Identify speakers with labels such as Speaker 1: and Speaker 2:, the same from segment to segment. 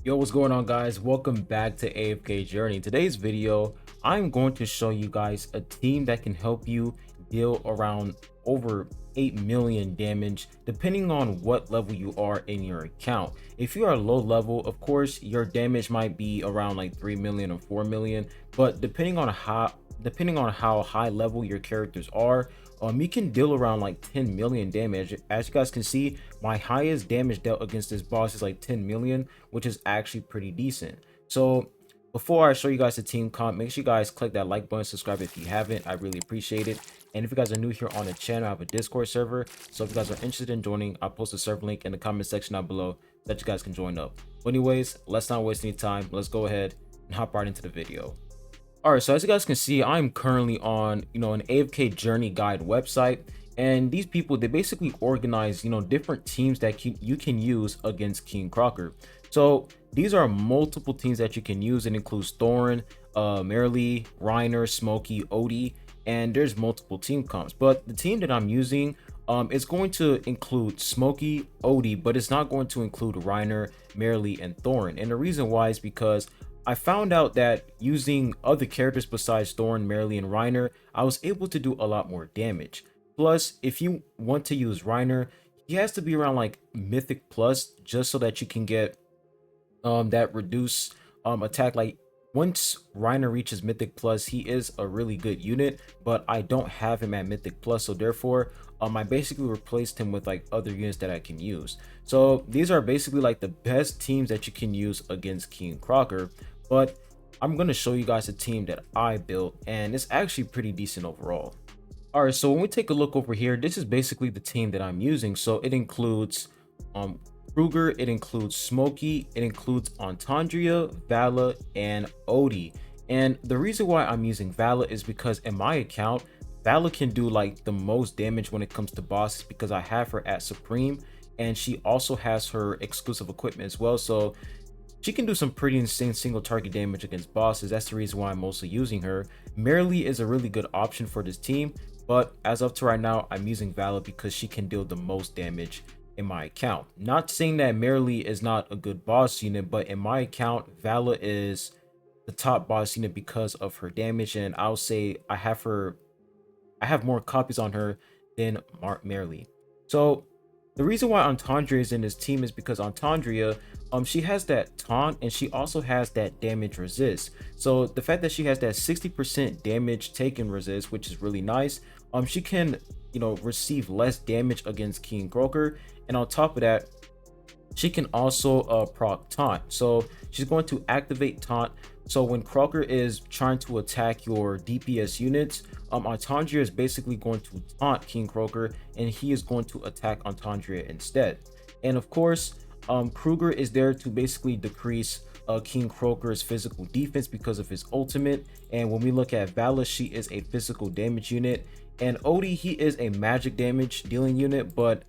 Speaker 1: Yo, what's going on, guys? Welcome back to AFK Journey. In today's video, I'm going to show you guys a team that can help you deal around over 8 million damage depending on what level you are in your account. If you are low level, of course your damage might be around like 3 million or 4 million, but depending on how high level your characters are, you can deal around like 10 million damage. As you guys can see, my highest damage dealt against this boss is like 10 million, which is actually pretty decent. So before I show you guys the team comp, make sure you guys click that like button, subscribe if you haven't. I really appreciate it. And if you guys are new here on the channel, I have a Discord server, so if you guys are interested in joining, I'll post a server link in the comment section down below that you guys can join up. But anyways, let's not waste any time. Let's go ahead and hop right into the video. All right, so as you guys can see, I'm currently on an AFK Journey guide website, and these people, they basically organize different teams that you can use against King CROAKER. So these are multiple teams that you can use. It includes Thorin, Merrily, Reiner, Smokey, Odie, and there's multiple team comps. But the team that I'm using is going to include Smokey, Odie, but it's not going to include Reiner, Merrily, and Thorin. And the reason why is because I found out that using other characters besides Thorin, Merrily, and Reiner, I was able to do a lot more damage. Plus, if you want to use Reiner, he has to be around like Mythic Plus just so that you can get that reduce attack. Like once Reiner reaches Mythic Plus, he is a really good unit, but I don't have him at Mythic Plus, so therefore I basically replaced him with like other units that I can use. So these are basically like the best teams that you can use against King CROAKER. But I'm going to show you guys a team that I built, and it's actually pretty decent overall. All right, so when we take a look over here, this is basically the team that I'm using. So it includes Kruger, it includes Smokey, it includes Antandria, Vala, and Odie. And the reason why I'm using Vala is because in my account, Vala can do like the most damage when it comes to bosses because I have her at Supreme, and she also has her exclusive equipment as well. So she can do some pretty insane single target damage against bosses. That's the reason why I'm mostly using her. Merrily is a really good option for this team, but as of to right now, I'm using Vala because she can deal the most damage in my account. Not saying that Merrily is not a good boss unit, but in my account, Vala is the top boss unit because of her damage, and I'll say I have more copies on her than Merrily. So the reason why Antandria is in this team is because Antandria, she has that taunt and she also has that damage resist. So the fact that she has that 60% damage taken resist, which is really nice, she can, receive less damage against King CROAKER. And on top of that, she can also proc taunt. So she's going to activate taunt. So when CROAKER is trying to attack your DPS units, Antandria is basically going to taunt King CROAKER, and he is going to attack Antandria instead. And of course, Kruger is there to basically decrease King CROAKER's physical defense because of his ultimate. And when we look at Vala, she is a physical damage unit, and Odie, he is a magic damage dealing unit, but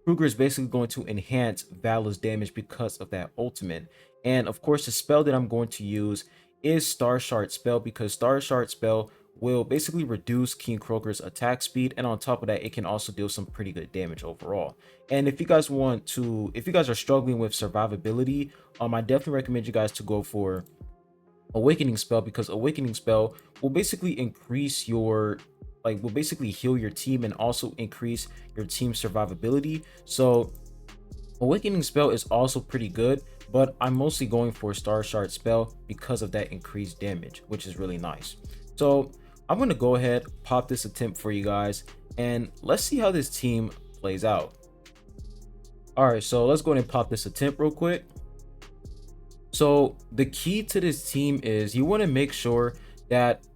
Speaker 1: Kruger is basically going to enhance Vala's damage because of that ultimate. And of course, the spell that I'm going to use is Star Shard spell, because Star Shard spell will basically reduce King CROAKER's attack speed, and on top of that, it can also deal some pretty good damage overall. And if you guys are struggling with survivability, I definitely recommend you guys to go for Awakening spell, because Awakening spell will basically increase your will basically heal your team and also increase your team's survivability. So Awakening spell is also pretty good, but I'm mostly going for Star Shard spell because of that increased damage, which is really nice. So I'm going to go ahead, pop this attempt for you guys, and let's see how this team plays out. All right, so let's go ahead and pop this attempt real quick. So the key to this team is you want to make sure that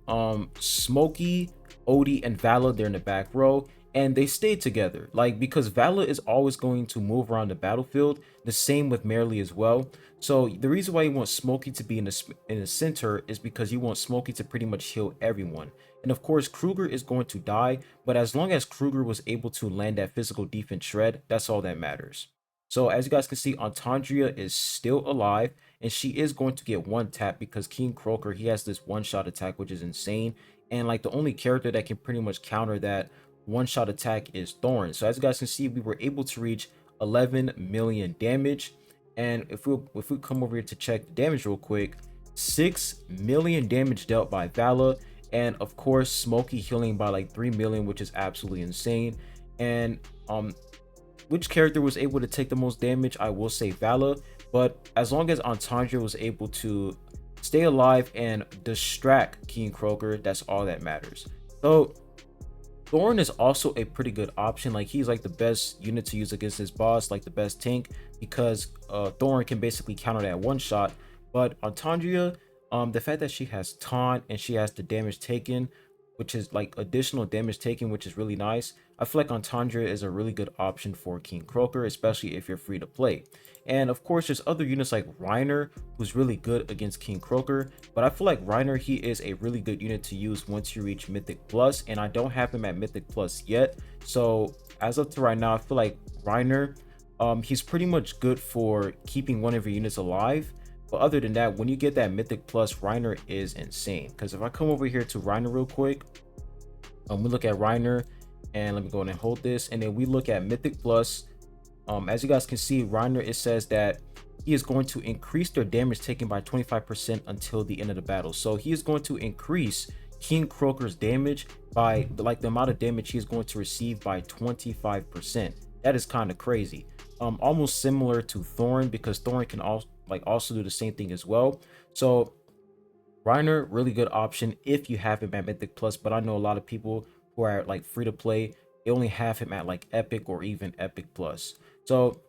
Speaker 1: Smokey, Odie, and Vala, they're in the back row and they stay together, because Vala is always going to move around the battlefield. The same with Merrily as well. So the reason why you want Smokey to be in the center is because you want Smokey to pretty much heal everyone. And of course, Kruger is going to die, but as long as Kruger was able to land that physical defense shred, that's all that matters. So as you guys can see, Antandria is still alive, and she is going to get one tap because King CROAKER, he has this one-shot attack, which is insane. And like the only character that can pretty much counter that one-shot attack is Thorin. So as you guys can see, we were able to reach 11 million damage. And if we come over here to check the damage real quick, 6 million damage dealt by Vala, and of course Smokey healing by like 3 million, which is absolutely insane. And which character was able to take the most damage? I will say Vala, but as long as Antandria was able to stay alive and distract King Croaker, that's all that matters. So Thorn is also a pretty good option. Like, he's like the best unit to use against this boss, like the best tank, because Thorn can basically counter that one shot. But Antandria, the fact that she has taunt and she has the damage taken, which is like additional damage taken, which is really nice. I feel like Antandria is a really good option for King Croaker, especially if you're free to play. And of course, there's other units like Reiner, who's really good against King Croaker. But I feel like Reiner, he is a really good unit to use once you reach Mythic Plus. And I don't have him at Mythic Plus yet. So as of to right now, I feel like Reiner, he's pretty much good for keeping one of your units alive. But other than that, when you get that Mythic Plus, Reiner is insane. Because if I come over here to Reiner real quick, we look at Reiner, and let me go ahead and hold this. And then we look at Mythic Plus. As you guys can see, Reiner, it says that he is going to increase their damage taken by 25% until the end of the battle. So he is going to increase King Croaker's damage by like the amount of damage he is going to receive by 25%. That is kind of crazy. Almost similar to Thorn, because Thorn can also do the same thing as well. So Reiner, really good option if you have him at Mythic Plus, but I know a lot of people who are like free to play, they only have him at like Epic or even Epic Plus. So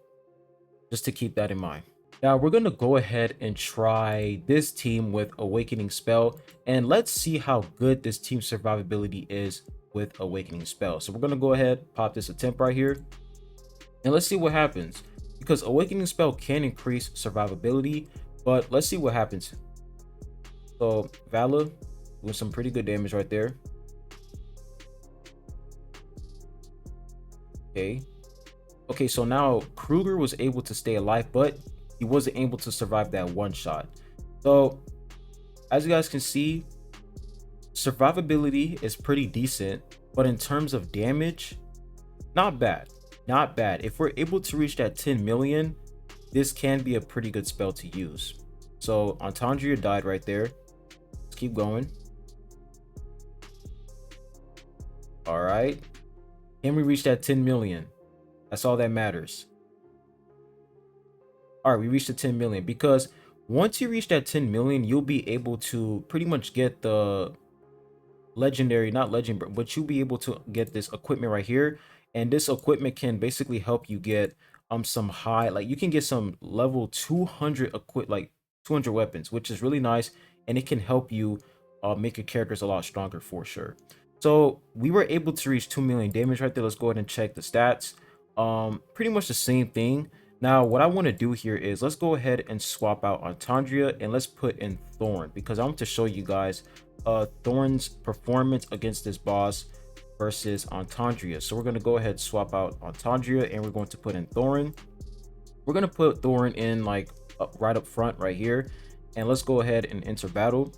Speaker 1: just to keep that in mind. Now we're going to go ahead and try this team with Awakening Spell, and let's see how good this team survivability is with Awakening Spell. So we're going to go ahead, pop this attempt right here, and let's see what happens, because Awakening Spell can increase survivability, but let's see what happens. So Vala doing some pretty good damage right there. Okay, so now Kruger was able to stay alive, but he wasn't able to survive that one shot. So as you guys can see, survivability is pretty decent, but in terms of damage, not bad. If we're able to reach that 10 million, this can be a pretty good spell to use. So Antandria died right there. Let's keep going. All right, can we reach that 10 million? That's all that matters. All right, we reached the 10 million, because once you reach that 10 million, you'll be able to pretty much get the legendary, not legend, but you'll be able to get this equipment right here. And this equipment can basically help you get some high, like you can get some level 200 like 200 weapons, which is really nice, and it can help you make your characters a lot stronger for sure. So we were able to reach 2 million damage right there. Let's go ahead and check the stats. Pretty much the same thing. Now what I want to do here is let's go ahead and swap out Antandria and let's put in Thorn, because I want to show you guys Thorn's performance against this boss versus Antandria. So we're going to go ahead, swap out Antandria, and we're going to put in Thorn. We're going to put Thorn in like right up front right here, and let's go ahead and enter battle.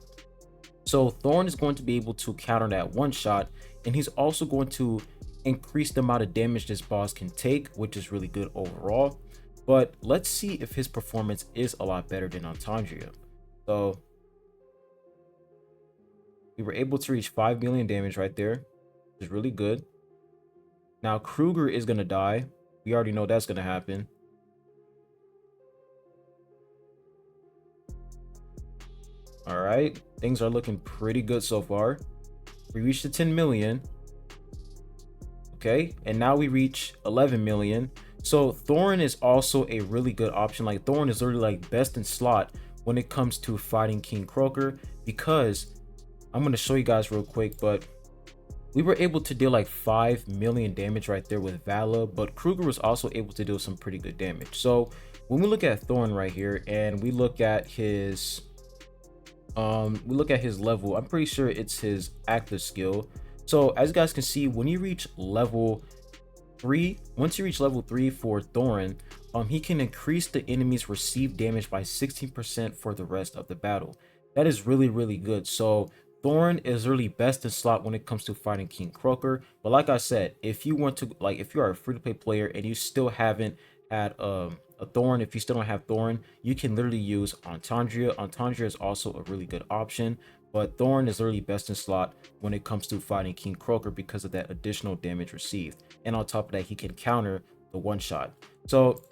Speaker 1: So Thorn is going to be able to counter that one shot, and he's also going to increase the amount of damage this boss can take, which is really good overall. But let's see if his performance is a lot better than Antandria. So we were able to reach 5 million damage right there, which is really good. Now Kruger is going to die. We already know that's going to happen. All right, things are looking pretty good so far. We reached the 10 million. Okay, and now we reach 11 million. So Thorn is also a really good option. Like Thorn is literally like best in slot when it comes to fighting King Croaker, because I'm going to show you guys real quick, but we were able to deal like 5 million damage right there with Vala, but Kruger was also able to deal some pretty good damage. So when we look at Thorn right here and we look at his level, I'm pretty sure it's his active skill. So as you guys can see, when you reach level 3, once you reach level 3 for Thorn, he can increase the enemy's received damage by 16% for the rest of the battle. That is really, really good. So Thorn is really best in slot when it comes to fighting King Croaker. But like I said, if you want to, like, if you are a free-to-play player and you still haven't had a Thorn. If you still don't have Thorn, you can literally use Entandria. Entandria is also a really good option, but Thorn is literally best in slot when it comes to fighting King Croaker because of that additional damage received. And on top of that, he can counter the one shot. So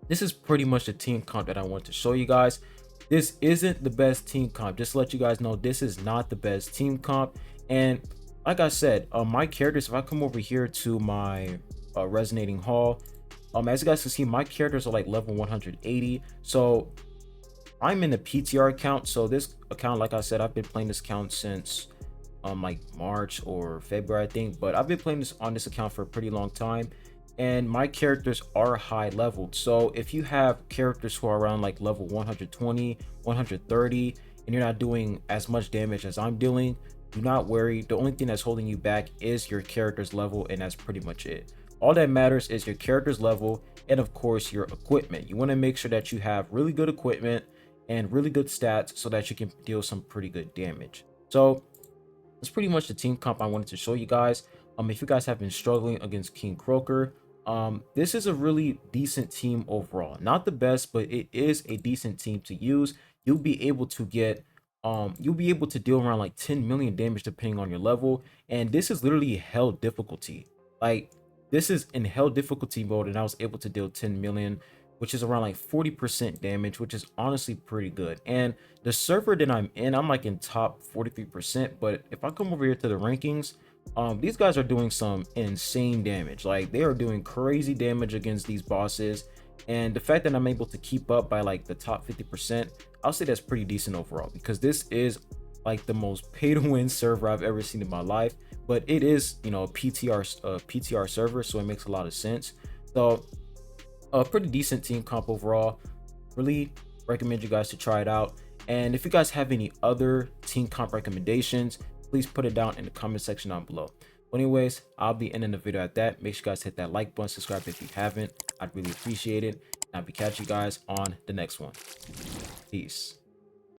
Speaker 1: this is pretty much the team comp that I want to show you guys. This isn't the best team comp. Just to let you guys know, this is not the best team comp. And like I said, my characters, if I come over here to my resonating hall, as you guys can see, my characters are like level 180. So I'm in the PTR account. So this account, like I said, I've been playing this account since like March or February, I think, but I've been playing this on this account for a pretty long time, and my characters are high leveled. So if you have characters who are around like level 120, 130, and you're not doing as much damage as I'm dealing, do not worry. The only thing that's holding you back is your character's level, and that's pretty much it. All that matters is your character's level and of course your equipment. You want to make sure that you have really good equipment and really good stats so that you can deal some pretty good damage. So that's pretty much the team comp I wanted to show you guys. If you guys have been struggling against King Croaker, this is a really decent team overall. Not the best, but it is a decent team to use. You'll be able to get you'll be able to deal around like 10 million damage depending on your level, and this is literally hell difficulty. Like, this is in hell difficulty mode, and I was able to deal 10 million, which is around like 40% damage, which is honestly pretty good. And the server that I'm in, I'm like in top 43%. But if I come over here to the rankings, these guys are doing some insane damage. Like, they are doing crazy damage against these bosses. And the fact that I'm able to keep up by like the top 50%, I'll say that's pretty decent overall, because this is like the most pay to win server I've ever seen in my life. But it is, you know, a PTR server, so it makes a lot of sense. So a pretty decent team comp overall. Really recommend you guys to try it out. And if you guys have any other team comp recommendations, please put it down in the comment section down below. But anyways, I'll be ending the video at that. Make sure you guys hit that like button, subscribe if you haven't. I'd really appreciate it. And I'll be catching you guys on the next one. Peace.